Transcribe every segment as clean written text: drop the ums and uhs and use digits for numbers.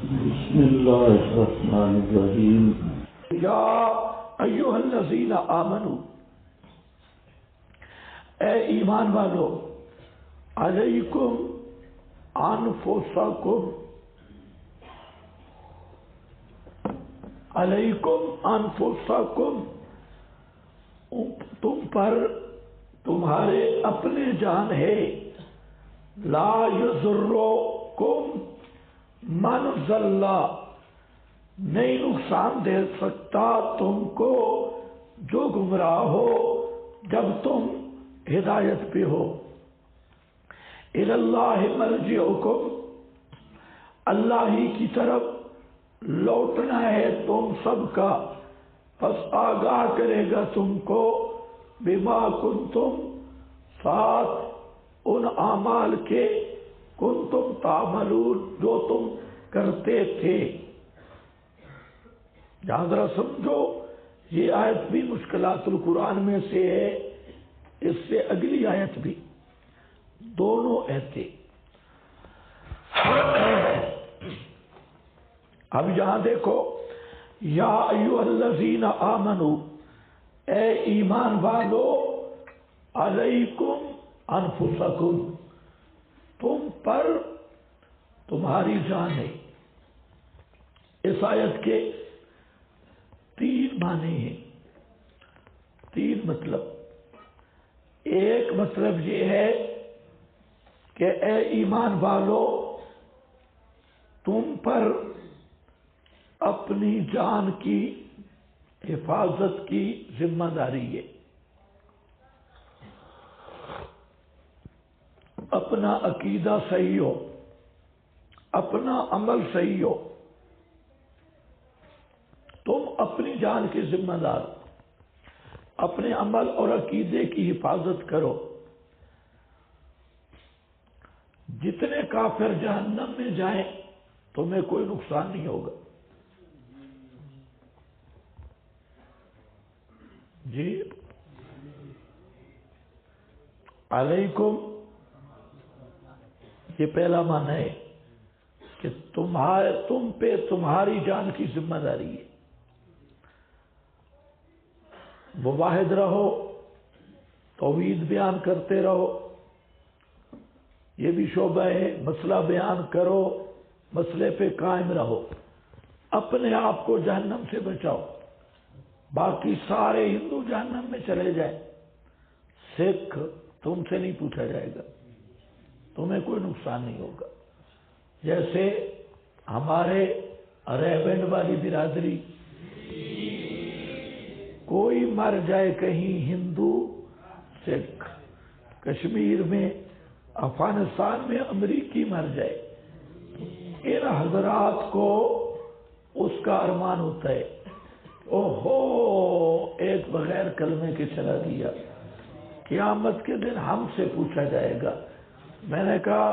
بسم اللہ الرحمن الرحیم یا ایھا الذین آمنوا، اے ایمان والو، علیکم انفسکم، علیکم انفسکم، تم پر تمہارے اپنے جان ہے، لا یضرکم من ضل، نہیں نقصان دے سکتا تم کو جو گمراہ ہو جب تم ہدایت پہ ہو۔ الی اللہ مرجعکم، اللہ ہی کی طرف لوٹنا ہے تم سب کا، پس آگاہ کرے گا تم کو بما کنتم، ساتھ ان اعمال کے، کنتم تعملون، جو تم کرتے تھے۔ یہاں ذرا سمجھو، یہ آیت بھی مشکلات القرآن میں سے ہے، اس سے اگلی آیت بھی، دونوں ایتیں۔ اب یہاں دیکھو، یا ایھا الذین آمنوا، اے ایمان والو، علیکم انفسکم، تم پر تمہاری جان ہے۔ اس آیت کے تین معنی ہیں، تین مطلب۔ ایک مطلب یہ ہے کہ اے ایمان والو، تم پر اپنی جان کی حفاظت کی ذمہ داری ہے، اپنا عقیدہ صحیح ہو، اپنا عمل صحیح ہو، تم اپنی جان کے ذمہ دار، اپنے عمل اور عقیدے کی حفاظت کرو۔ جتنے کافر جہنم میں جائیں تمہیں کوئی نقصان نہیں ہوگا۔ جی، علیکم، یہ پہلا معنی ہے کہ تم پہ تمہاری جان کی ذمہ داری ہے۔ مواحد رہو، توحید بیان کرتے رہو، یہ بھی شعبہ ہے، مسئلہ بیان کرو، مسئلے پہ قائم رہو، اپنے آپ کو جہنم سے بچاؤ۔ باقی سارے ہندو جہنم میں چلے جائیں، سکھ تم سے نہیں پوچھا جائے گا، تمہیں کوئی نقصان نہیں ہوگا۔ جیسے ہمارے ریونڈ والی برادری، کوئی مر جائے کہیں، ہندو سکھ، کشمیر میں، افغانستان میں امریکی مر جائے، ان حضرات کو اس کا ارمان ہوتا ہے، اوہو ایک بغیر کلمے کے چلا گیا، قیامت کے دن ہم سے پوچھا جائے گا۔ میں نے کہا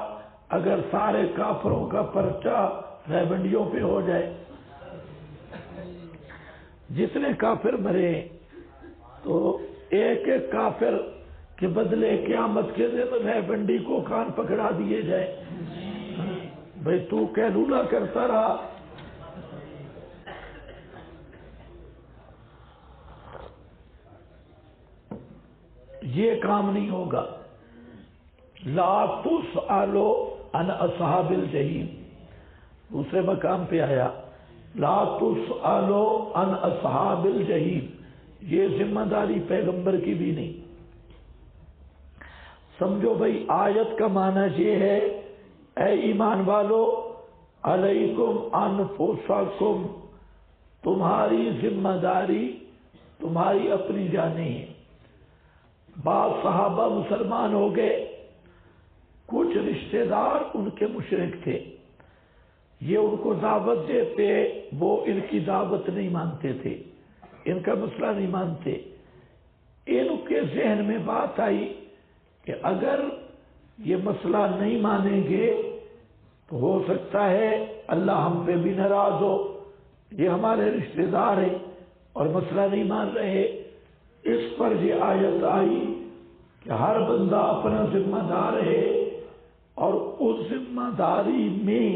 اگر سارے کافروں کا پرچہ ریونڈیوں پہ ہو جائے، جتنے کافر مرے تو ایک ایک کافر کے بدلے قیامت کے دن ریونڈی کو کان پکڑا دیے جائے، بھئی تو کیلولا کرتا رہا۔ یہ کام نہیں ہوگا۔ لا تسألوا عن اصحاب الجحیم، دوسرے مقام پہ آیا، لا تسألوا عن اصحاب الجحیم، یہ ذمہ داری پیغمبر کی بھی نہیں۔ سمجھو بھئی، آیت کا معنی یہ ہے، اے ایمان والو، علیکم انفسکم، تمہاری ذمہ داری تمہاری اپنی جانیں ہیں۔ بعض صحابہ مسلمان ہو گئے، کچھ رشتہ دار ان کے مشرک تھے، یہ ان کو دعوت دیتے، وہ ان کی دعوت نہیں مانتے تھے، ان کا مسئلہ نہیں مانتے۔ ان کے ذہن میں بات آئی کہ اگر یہ مسئلہ نہیں مانیں گے تو ہو سکتا ہے اللہ ہم پہ بھی ناراض ہو، یہ ہمارے رشتہ دار ہیں اور مسئلہ نہیں مان رہے۔ اس پر یہ آیت آئی کہ ہر بندہ اپنا ذمہ دار ہے، اور اس ذمہ داری میں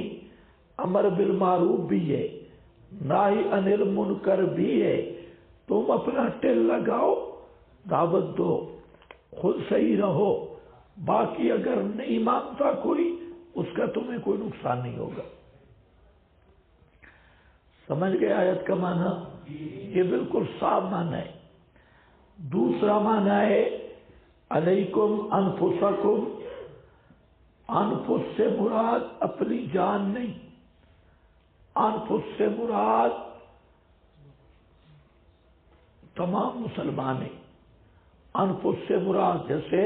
امر بالمعروف بھی ہے، نہی عن المنکر بھی ہے۔ تم اپنا ٹل لگاؤ، دعوت دو، خود صحیح رہو، باقی اگر نہیں مانتا کوئی اس کا تمہیں کوئی نقصان نہیں ہوگا۔ سمجھ گئے آیت کا معنی؟ یہ بالکل صاف معنی ہے۔ دوسرا معنی ہے علیکم انفسکم، انفس سے مراد اپنی جان نہیں، انفس سے مراد تمام مسلمان ہیں۔ انفس سے مراد جیسے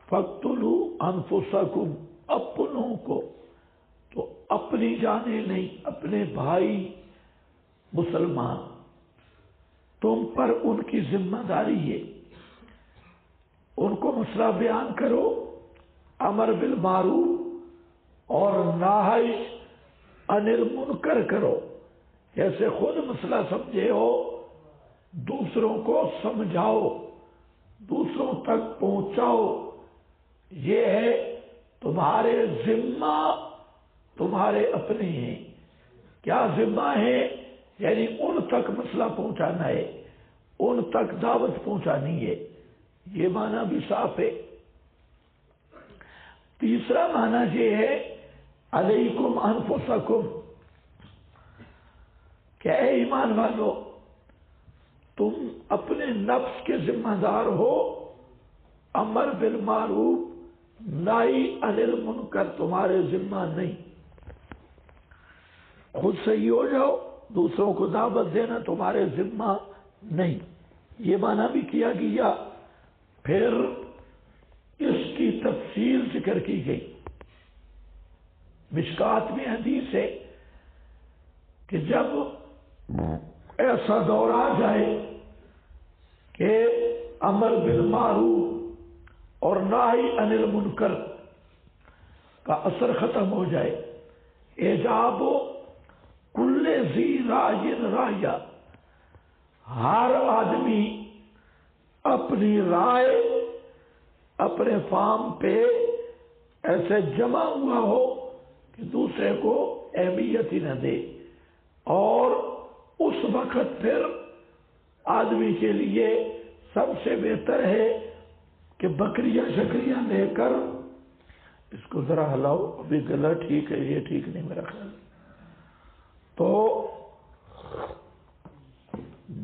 فَاقْتُلُوا أَنفُسَكُمْ، اپنوں کو، تو اپنی جانیں نہیں، اپنے بھائی مسلمان، تم پر ان کی ذمہ داری ہے، ان کو مسئلہ بیان کرو، امر بالمعروف اور نہی عن المنکر کرو، جیسے خود مسئلہ سمجھے ہو دوسروں کو سمجھاؤ، دوسروں تک پہنچاؤ۔ یہ ہے تمہارے ذمہ، تمہارے اپنے ہیں۔ کیا ذمہ ہے؟ یعنی ان تک مسئلہ پہنچانا ہے، ان تک دعوت پہنچانی ہے۔ یہ معنی بھی صاف ہے۔ تیسرا معنی یہ ہے علیکم انفسکم، کہ اے ایمان والو تم اپنے نفس کے ذمہ دار ہو، امر بالمعروف نہی عن المنکر تمہارے ذمہ نہیں، خود صحیح ہو جاؤ، دوسروں کو دعوت دینا تمہارے ذمہ نہیں۔ یہ معنی بھی کیا گیا۔ پھر اس کی تفصیل ذکر کی گئی۔ مشکات میں حدیث ہے کہ جب ایسا دور آ جائے کہ امر بالمعروف اور نہی عن المنکر کا اثر ختم ہو جائے، ایجاب کل ذی رائے رایہ، ہر آدمی اپنی رائے اپنے فارم پہ ایسے جمع ہوا ہو کہ دوسرے کو اہمیت ہی نہ دے، اور اس وقت پھر آدمی کے لیے سب سے بہتر ہے کہ بکریاں شکریاں لے کر، اس کو ذرا ہلاؤ، ابھی گلا ٹھیک ہے، یہ ٹھیک نہیں میرا خیال، تو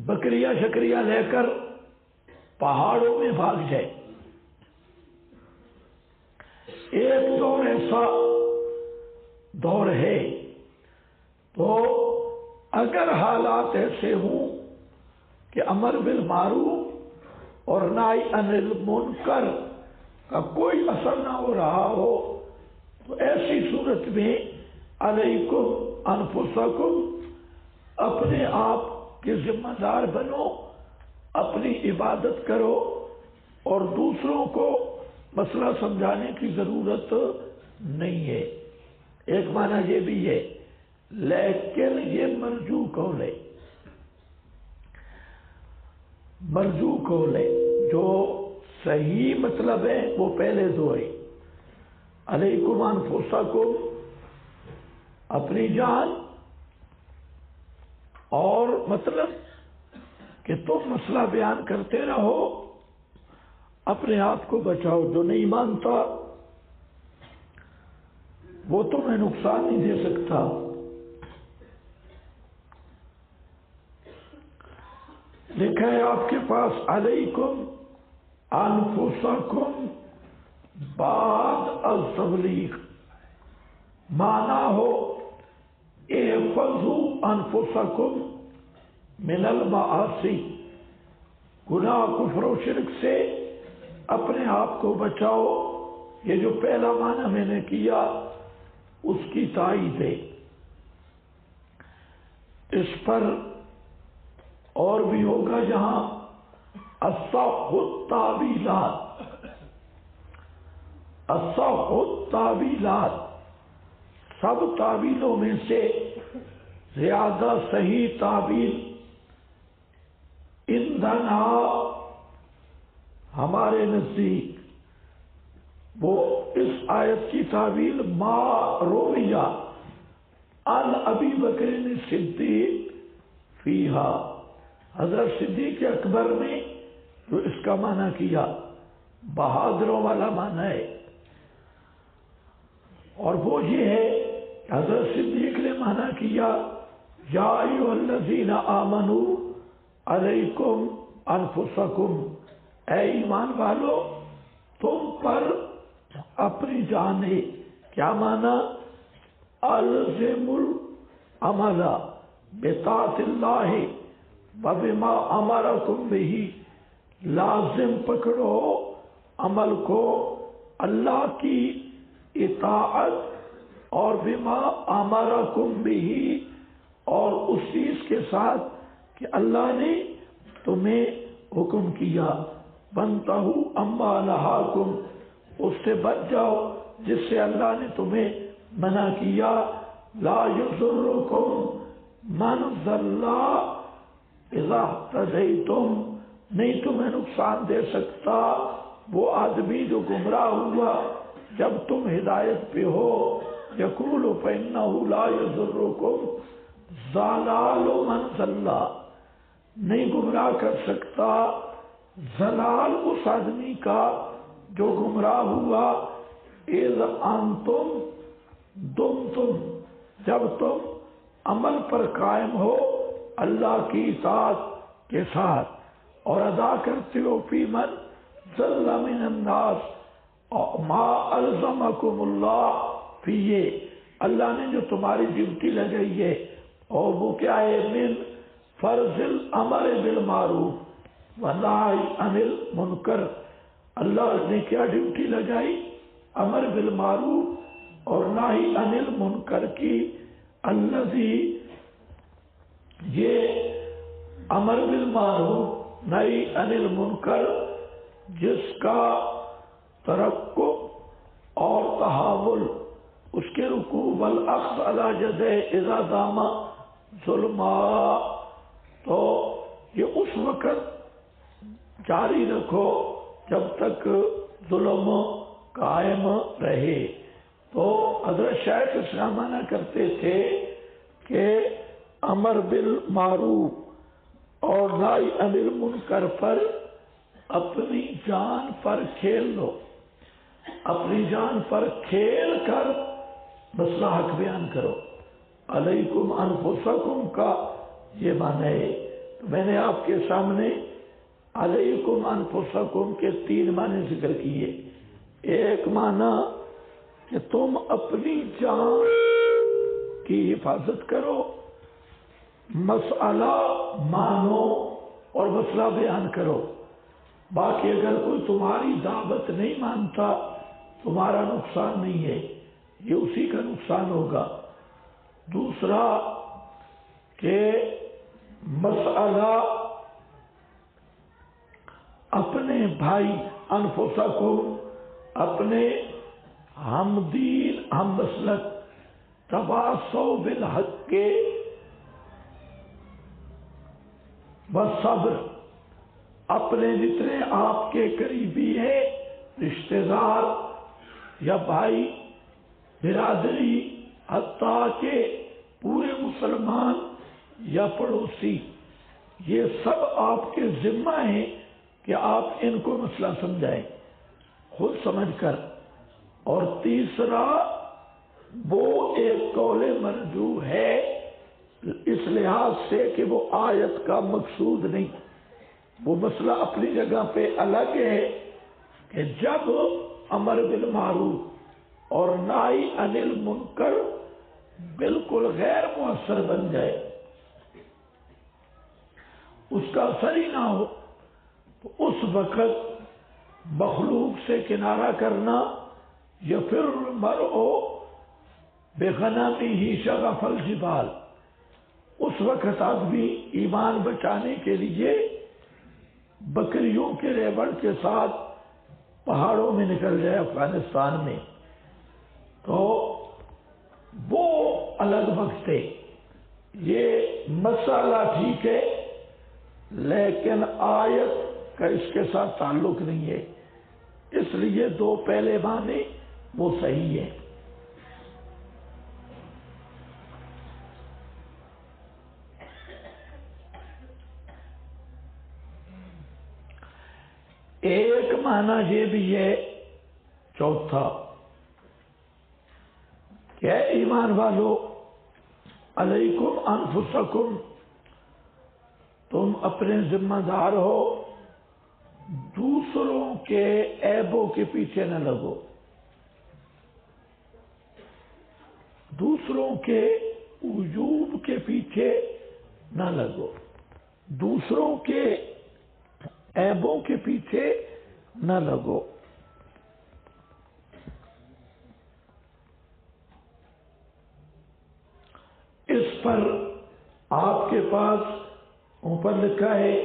بکریاں شکریاں لے کر پہاڑوں میں بھاگ جائے۔ ایک دور ایسا دور ہے، تو اگر حالات ایسے ہوں کہ امر بالمعروف اور نہی عن المنکر کا کوئی اثر نہ ہو رہا ہو، تو ایسی صورت میں علیکم انفسکم، اپنے آپ کے ذمہ دار بنو، اپنی عبادت کرو، اور دوسروں کو مسئلہ سمجھانے کی ضرورت نہیں ہے۔ ایک معنی یہ بھی ہے، لیکن یہ مرجو قول ہے، مرجو قول ہے، جو صحیح مطلب ہے وہ پہلے دو ہے، علیکم انفسکم اپنی جان، اور مطلب کہ تم مسئلہ بیان کرتے رہو، اپنے آپ کو بچاؤ، جو نہیں مانتا وہ تمہیں نقصان نہیں دے سکتا۔ لکھا ہے آپ کے پاس علیکم انفسکم بعد التبلیغ، مانا ہو احفظوا انفسکم من المعاصی، گناہ کفر و شرک سے اپنے آپ کو بچاؤ۔ یہ جو پہلا معنی میں نے کیا اس کی تائید ہے۔ اس پر اور بھی ہوگا جہاں اصح التاویلات، اصح التاویلات، سب تعویلوں میں سے زیادہ صحیح تعویل عندنا، ہمارے نزدیک، وہ اس آیت کی تعویل ما رویہ، عن ابی بکر صدیق فیہا، حضرت صدیق اکبر نے جو اس کا معنی کیا بہادروں والا معنی ہے، اور وہ یہ ہے کہ حضرت صدیق نے معنی کیا یا ایھا الذین آمنوا علیکم انفسکم، اے ایمان والو تم پر اپنی جان ہے، کیا معنی؟ الزم العمل بطاعت اللہ وبما امرکم بہ، لازم پکڑو عمل کو اللہ کی اطاعت اور بما امرکم بہ، اور اس چیز کے ساتھ کہ اللہ نے تمہیں حکم کیا، وانتہوا عما نہاکم، اس سے بچ جاؤ جس سے اللہ نے تمہیں منع کیا، لا یضرکم من ضل اذا اہتدیتم، نہیں تمہیں نقصان دے سکتا وہ آدمی جو گمراہ ہوا جب تم ہدایت پہ ہو، یقول فإنہ لا یضرکم ضلال من ضل، نہیں گمراہ کر سکتا ضلال اس آدمی کا جو گمراہ ہوا، اذ انتم دمتم، جب تم عمل پر قائم ہو اللہ کی اطاعت کے ساتھ اور ادا کرتے ہو فی من ضل من الناس، ما الزمکم اللہ فی، اللہ نے جو تمہاری ڈیوٹی لگائی ہے، اور وہ کیا ہے؟ من فرض الامر بالمعروف ونہی عن المنکر، اللہ نے کیا ڈیوٹی لگائی؟ امر بالمعروف اور نہی عن المنکر کی، الذی، یہ امر بالمعروف نہی عن المنکر جس کا ترقب اور تحول، اس کے رکوع والاخذ علی یدہ اذا دام ظلما، تو یہ اس وقت جاری رکھو جب تک ظلم قائم رہے۔ تو حضرت شیخ اسلام منع کرتے تھے کہ امر بالمعروف اور نہی عن المنکر پر اپنی جان پر کھیل لو، اپنی جان پر کھیل کر مسئلہ حق بیان کرو۔ علیکم انفسکم کا یہ معنی ہے، تو میں نے آپ کے سامنے علیکم انفسکم کے 3 معنی ذکر کیے۔ ایک معنی کہ تم اپنی جان کی حفاظت کرو، مسئلہ مانو اور مسئلہ بیان کرو، باقی اگر کوئی تمہاری دعوت نہیں مانتا تمہارا نقصان نہیں ہے، یہ اسی کا نقصان ہوگا۔ دوسرا کہ مسئلہ اپنے بھائی انفسکم، اپنے ہم دین ہم مسلک، تواصوا بالحق کے والصبر، اپنے جتنے آپ کے قریبی ہیں رشتہ دار یا بھائی برادری، حتیٰ کہ پورے مسلمان یا پڑوسی، یہ سب آپ کے ذمہ ہیں کہ آپ ان کو مسئلہ سمجھائیں خود سمجھ کر۔ اور تیسرا وہ ایک قول مرجوح ہے اس لحاظ سے کہ وہ آیت کا مقصود نہیں، وہ مسئلہ اپنی جگہ پہ الگ ہے کہ جب امر بالمعروف اور نہی عن المنکر بالکل غیر مؤثر بن جائے، اس کا اثر ہی نہ ہو، تو اس وقت مخلوق سے کنارہ کرنا، یفر المرء بغنمہ شغف الجبال، اس وقت آدمی ایمان بچانے کے لیے بکریوں کے ریوڑ کے ساتھ پہاڑوں میں نکل جائے افغانستان میں، تو وہ الگ وقت ہے۔ یہ مسئلہ ٹھیک ہے لیکن آیت کا اس کے ساتھ تعلق نہیں ہے، اس لیے 2 پہلے معنی وہ صحیح ہے۔ معنی یہ بھی ہے چوتھا کہ اے ایمان والو علیکم انفسکم، تم اپنے ذمہ دار ہو، دوسروں کے عیبوں کے پیچھے نہ لگو، دوسروں کے عیوب کے پیچھے نہ لگو، دوسروں کے عیبوں کے پیچھے نہ لگو۔ اس پر آپ کے پاس اوپر لکھا ہے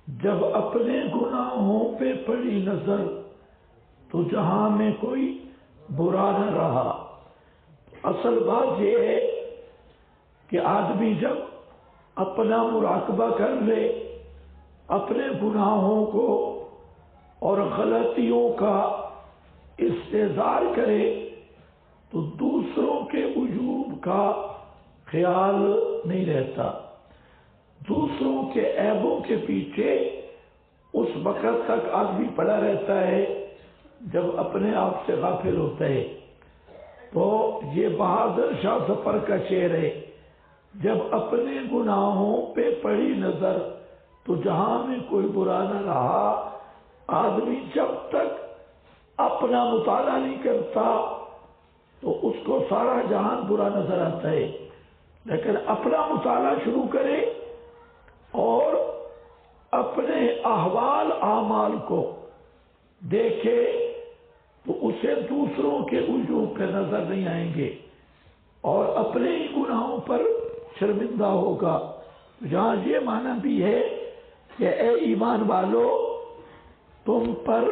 جب اپنے گناہوں پہ پڑی نظر تو جہاں میں کوئی برا نہ رہا۔ اصل بات یہ ہے کہ آدمی جب اپنا مراقبہ کر لے، اپنے گناہوں کو اور غلطیوں کا استحضار کرے تو دوسروں کے عیوب کا خیال نہیں رہتا، دوسروں کے عیبوں کے پیچھے اس وقت تک آدمی پڑا رہتا ہے جب اپنے آپ سے غافل ہوتا ہے۔ تو یہ بہادر شاہ ظفر کا شعر ہے، جب اپنے گناہوں پہ پڑی نظر تو جہاں میں کوئی برا نہ رہا۔ آدمی جب تک اپنا مطالعہ نہیں کرتا تو اس کو سارا جہان برا نظر آتا ہے، لیکن اپنا مطالعہ شروع کرے اور اپنے احوال اعمال کو دیکھے تو اسے دوسروں کے عیوب پہ نظر نہیں آئیں گے اور اپنے ہی گناہوں پر شرمندہ ہوگا۔ جہاں یہ معنی بھی ہے کہ اے ایمان والو، تم پر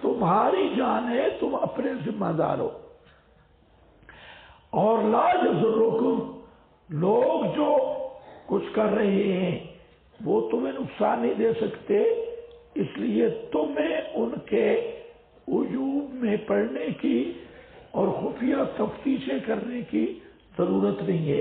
تمہاری جان ہے، تم اپنے ذمہ دار ہو، اور لا یضرکم، لوگ جو کچھ کر رہے ہیں وہ تمہیں نقصان نہیں دے سکتے، اس لیے تمہیں ان کے عیوب میں پڑنے کی اور خفیہ تفتیشیں کرنے کی ضرورت نہیں ہے۔